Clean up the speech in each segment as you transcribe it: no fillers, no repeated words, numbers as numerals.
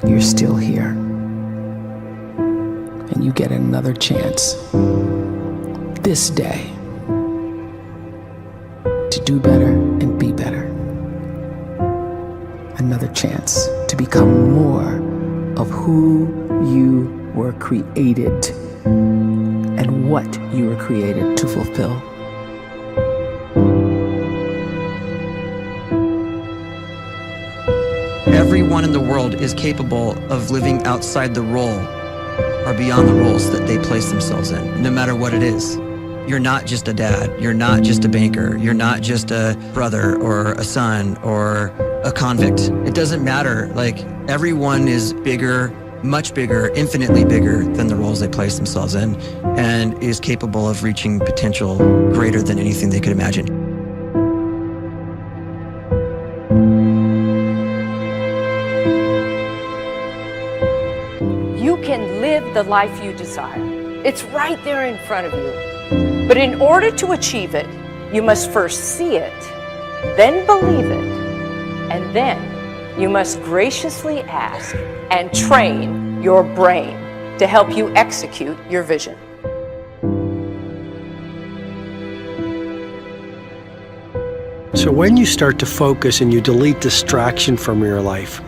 you're still here. And you get another chance this day to do better and be better. Another chance to become more of who you were created and what you were created to fulfill. Everyone in the world is capable of living outside the role or beyond the roles that they place themselves in, no matter what it is. You're not just a dad, you're not just a banker, you're not just a brother or a son or a convict. It doesn't matter. Like, everyone is bigger, much bigger, infinitely bigger than the roles they place themselves in, and is capable of reaching potential greater than anything they could imagine. You can live the life you desire. It's right there in front of you. But in order to achieve it, you must first see it, then believe it, and then you must graciously ask and train your brain to help you execute your vision. So when you start to focus and you delete distraction from your life,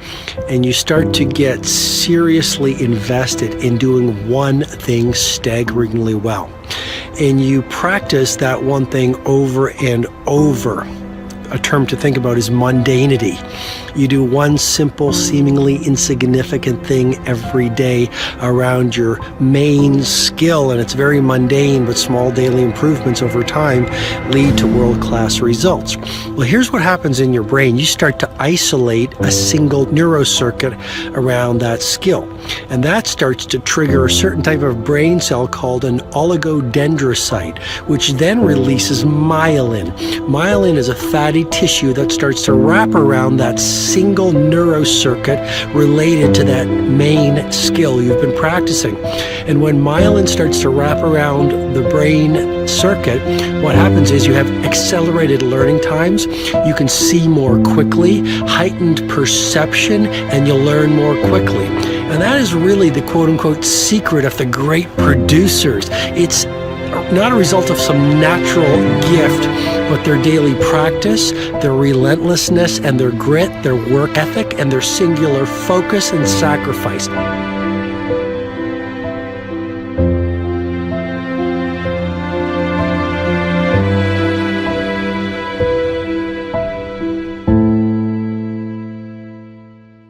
and you start to get seriously invested in doing one thing staggeringly well, and you practice that one thing over and over, a term to think about is mundanity. You do one simple, seemingly insignificant thing every day around your main skill, and it's very mundane, but small daily improvements over time lead to world-class results. Well, here's what happens in your brain. You start to isolate a single neurocircuit around that skill, and that starts to trigger a certain type of brain cell called an oligodendrocyte, which then releases myelin. Myelin is a fatty tissue that starts to wrap around that single neurocircuit related to that main skill you've been practicing. And when myelin starts to wrap around the brain circuit, what happens is you have accelerated learning times, you can see more quickly, heightened perception, and you'll learn more quickly. And that is really the quote-unquote secret of the great producers. It's not a result of some natural gift, but their daily practice, their relentlessness and their grit, their work ethic, and their singular focus and sacrifice.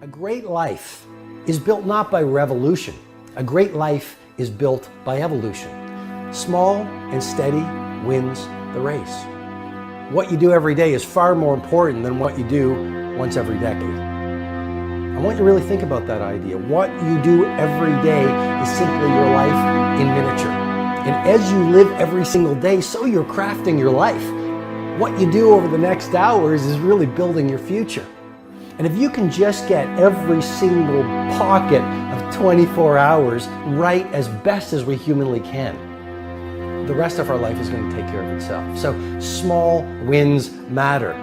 A great life is built not by revolution. A great life is built by evolution. Small and steady wins the race. What you do every day is far more important than what you do once every decade. I want you to really think about that idea. What you do every day is simply your life in miniature. And as you live every single day, so you're crafting your life. What you do over the next hours is really building your future. And if you can just get every single pocket of 24 hours right as best as we humanly can, the rest of our life is going to take care of itself. So small wins matter.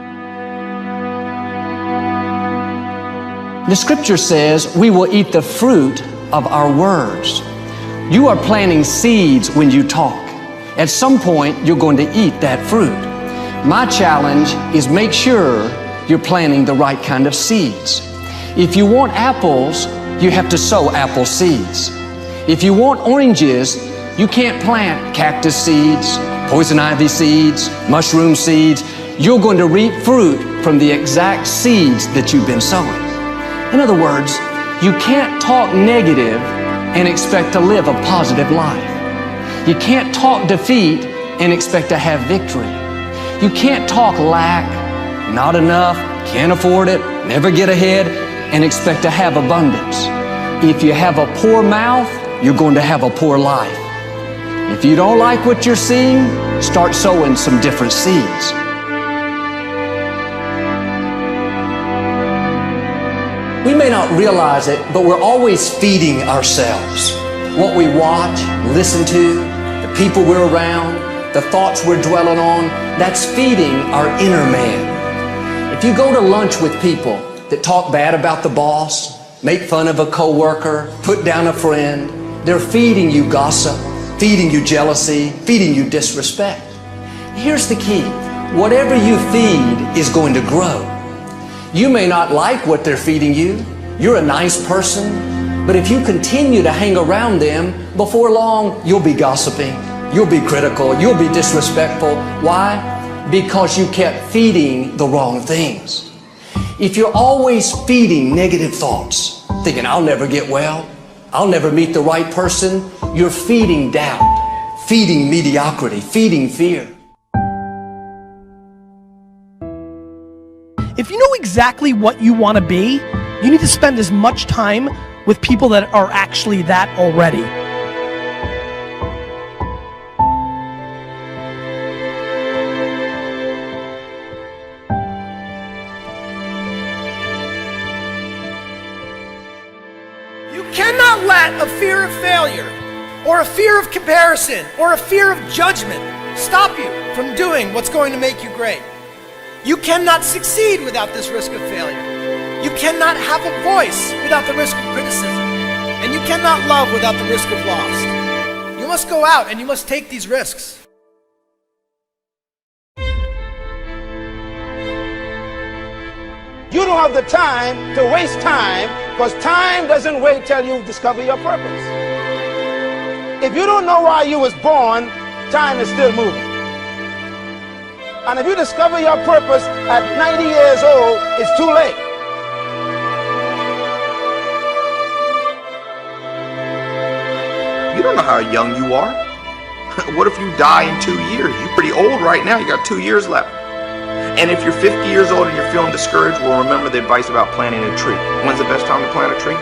The scripture says we will eat the fruit of our words. You are planting seeds when you talk. At some point, you're going to eat that fruit. My challenge is make sure you're planting the right kind of seeds. If you want apples, you have to sow apple seeds. If you want oranges, you can't plant cactus seeds, poison ivy seeds, mushroom seeds. You're going to reap fruit from the exact seeds that you've been sowing. In other words, you can't talk negative and expect to live a positive life. You can't talk defeat and expect to have victory. You can't talk lack, not enough, can't afford it, never get ahead, and expect to have abundance. If you have a poor mouth, you're going to have a poor life. If you don't like what you're seeing, start sowing some different seeds. We may not realize it, but we're always feeding ourselves. What we watch, listen to, the people we're around, the thoughts we're dwelling on, that's feeding our inner man. If you go to lunch with people that talk bad about the boss, make fun of a coworker, put down a friend. They're feeding you gossip, feeding you jealousy, feeding you disrespect. Here's the key. Whatever you feed is going to grow. You may not like what they're feeding you. You're a nice person, but if you continue to hang around them, before long, you'll be gossiping, you'll be critical, you'll be disrespectful. Why? Because you kept feeding the wrong things. If you're always feeding negative thoughts, thinking, I'll never get well, I'll never meet the right person, you're feeding doubt, feeding mediocrity, feeding fear. If you know exactly what you want to be, you need to spend as much time with people that are actually that already. You cannot let a fear of failure, or a fear of comparison, or a fear of judgment stop you from doing what's going to make you great. You cannot succeed without this risk of failure. You cannot have a voice without the risk of criticism. And you cannot love without the risk of loss. You must go out and you must take these risks. You don't have the time to waste time, because time doesn't wait till you discover your purpose. If you don't know why you was born, time is still moving. And if you discover your purpose at 90 years old, it's too late. You don't know how young you are. What if you die in 2 years? You're pretty old right now. You got 2 years left. And if you're 50 years old and you're feeling discouraged, well, remember the advice about planting a tree. When's the best time to plant a tree?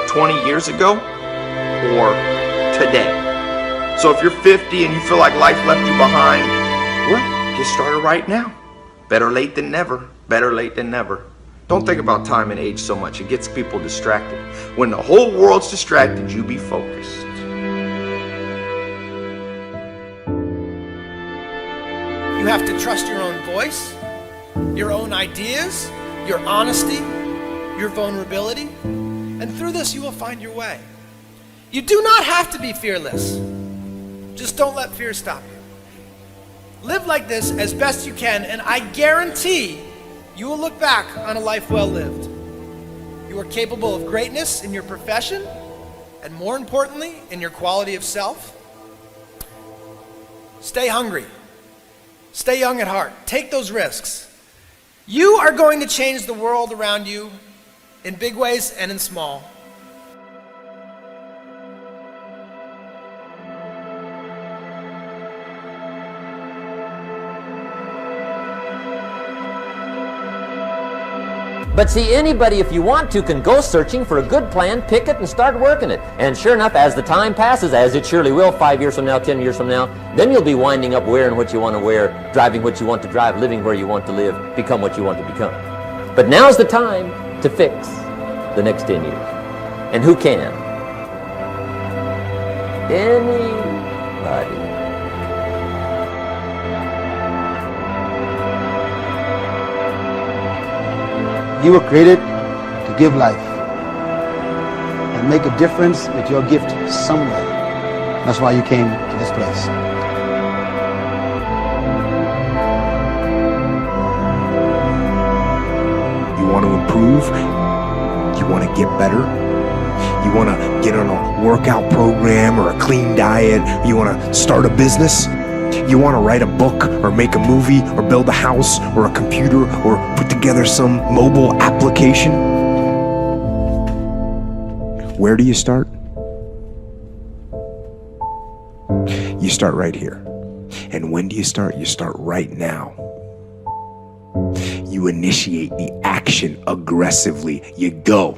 20 years ago or today? So if you're 50 and you feel like life left you behind, well, get started right now. Better late than never. Better late than never. Don't think about time and age so much. It gets people distracted. When the whole world's distracted, you be focused. You have to trust your own voice, your own ideas, your honesty, your vulnerability, and through this you will find your way. You do not have to be fearless. Just don't let fear stop you. Live like this as best you can, and I guarantee you will look back on a life well lived. You are capable of greatness in your profession, and more importantly, in your quality of self. Stay hungry. Stay young at heart. Take those risks. You are going to change the world around you in big ways and in small. But see, anybody, if you want to, can go searching for a good plan, pick it, and start working it. And sure enough, as the time passes, as it surely will 5 years from now, 10 years from now, then you'll be winding up wearing what you want to wear, driving what you want to drive, living where you want to live, become what you want to become. But now's the time to fix the next 10 years. And who can? Anybody. You were created to give life and make a difference with your gift somewhere. That's why you came to this place. You want to improve? You want to get better? You want to get on a workout program or a clean diet? You want to start a business? You want to write a book or make a movie or build a house or a computer or put together some mobile application? Where do you start? You start right here. And when do you start? You start right now. You initiate the action aggressively. You go.